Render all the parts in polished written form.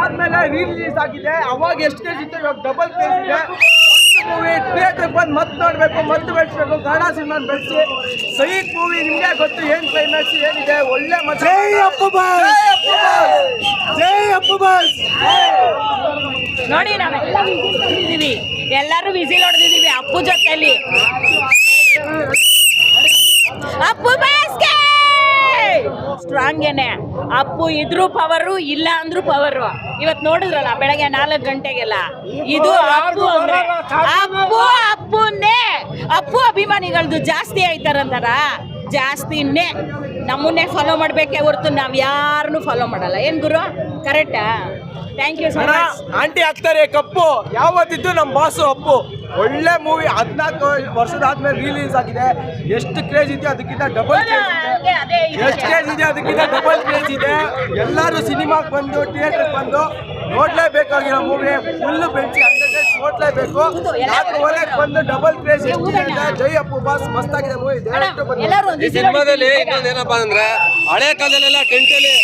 ಆದ್ಮೇಲೆ ರಿಲೀಸ್ ಆಗಿದೆ. ಅವಾಗ ಎಷ್ಟು ಕ್ರೇಜ್ ಇತ್ತು, ಇವಾಗ ಡಬಲ್ ಕ್ರೇಜ್ ಇದೆ. ಮೂವಿ ಥಿಯೇಟರ್ಗೆ ಬಂದು ಮತ್ತೆ ನೋಡಬೇಕು, ಮತ್ತೆ ಬೆಳೆಸಬೇಕು. ಕನ್ನಡ ಸಿನಿಮಾ ಬೆಳೆಸಿ. ಸೈಕ್ ಮೂವಿ ನಿಮ್ಗೆ ಗೊತ್ತು ಏನ್ ಕ್ಲೈಮ್ಯಾಕ್ಸ್ ಏನಿದೆ. ಒಳ್ಳೆ ಮಜಾ. ಜೈ ಅಪ್ಪು ಬಾಸ್. ನೋಡಿ ನಾವೆಲ್ಲ ವಿಸಿಲ್ ಹೊಡೆದಿದ್ದೀವಿ, ಎಲ್ಲರೂ ವಿಸಿಲ್ ಹೊಡೆದಿದ್ದೀವಿ ಅಪ್ಪು ಜೊತೆಲಿ. ಅಪ್ಪು ಬಾಸ್ಗೆ ಸ್ಟ್ರಾಂಗ್ ಏನೆ. ಅಪ್ಪು ಇದ್ರೂ ಪವರು, ಇಲ್ಲ ಅಂದ್ರೂ ಪವರು. ಇವತ್ತು ನೋಡಿದ್ರಲ್ಲ ಬೆಳಗ್ಗೆ 4 ಗಂಟೆಗೆಲ್ಲ. ಇದು ಅಪ್ಪು ಅಂದ್ರೆ ಅಪ್ಪುನೇ. ಅಪ್ಪು ಅಭಿಮಾನಿಗಳದ್ದು ಜಾಸ್ತಿ ಆಯ್ತಾರಂತಾರ. ಜಾಸ್ತಿನೇ ನಮ್ಮನ್ನೇ ಫಾಲೋ ಮಾಡಬೇಕೇ ಹೊರತು ನಾವು ಯಾರನ್ನೂ ಫಾಲೋ ಮಾಡಲ್ಲ. ಏನು ಗುರು, ಕರೆಕ್ಟಾ? Thank you so much. Aunty ಆಗ್ತಾರೆ ಕಪ್ಪು. ಯಾವತ್ತಿದ್ದು ನಮ್ಮ ಬಾಸು ಅಪ್ಪು. ಒಳ್ಳೆ ಮೂವಿ. 14 ವರ್ಷದಾದ್ಮೇಲೆ ರಿಲೀಸ್ ಆಗಿದೆ. ಎಷ್ಟು ಕ್ರೇಜ್ ಇದೆ ಅದಕ್ಕಿಂತ ಡಬಲ್ ಕ್ರೇಜ್ ಇದೆ. ಎಷ್ಟು ಕ್ರೇಜ್ ಇದೆ ಅದಕ್ಕಿಂತ ಡಬಲ್ ಕ್ರೇಜ್ ಇದೆ. ಎಲ್ಲರೂ ಸಿನಿಮಾಗೆ ಬಂದು ಥಿಯೇಟರ್ಗೆ ಬಂದು ನೋಡ್ಲೇಬೇಕಾಗಿರೋ ಮೂವಿ. ಫುಲ್ ಬೆಂಚಿ ನೋಡ್ಲೇಬೇಕು. 4:15 ಬಂದು ಡಬಲ್ ಕ್ರೇಜ್ ಇದೆ. ಜೈ ಅಪ್ಪು ಬಾಸ್. ಮಸ್ತಾಗಿದೆ ಮೂವಿ. ಈ ಸಿನಿಮಾದಲ್ಲಿ ಇನ್ನೊಂದೇನಪ್ಪ ಅಂದ್ರೆ ಹಳೆ ಕಾಲದಲ್ಲೆಲ್ಲ ಟೆಂಟಲ್ಲಿ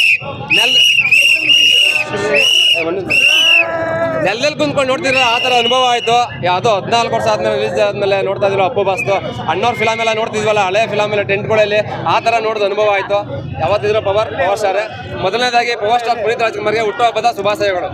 ನೆಲದಲ್ಲಿ ಕುಂತ್ಕೊಂಡು ನೋಡ್ತಿರೋ ಆ ಥರ ಅನುಭವ ಆಯಿತು. ಯಾವುದೋ 14 ವರ್ಷ ಆದ್ಮೇಲೆ ರಿಲೀಸ್ ಆದಮೇಲೆ ನೋಡ್ತಾ ಇದ್ರು ಅಪ್ಪು ಬಾಸ್ತು. ಅಣ್ಣವ್ರ ಫಿಲಮ್ ಎಲ್ಲ ನೋಡ್ತಿದ್ವಲ್ಲ, ಹಳೆ ಫಿಲಮ್ ಎಲ್ಲ ಟೆಂಟ್ಗಳಲ್ಲಿ ಆ ಥರ ನೋಡೋದು ಅನುಭವ ಆಯಿತು. ಯಾವತ್ತಿದ್ರು ಪವರ್ ಸ್ಟಾರ್. ಮೊದಲನೇದಾಗಿ ಪವರ್ ಸ್ಟಾರ್ ಪುನೀತ್ ರಾಜ್ಕುಮಾರ್ಗೆ ಹುಟ್ಟುಹಬ್ಬದ ಶುಭಾಶಯಗಳು.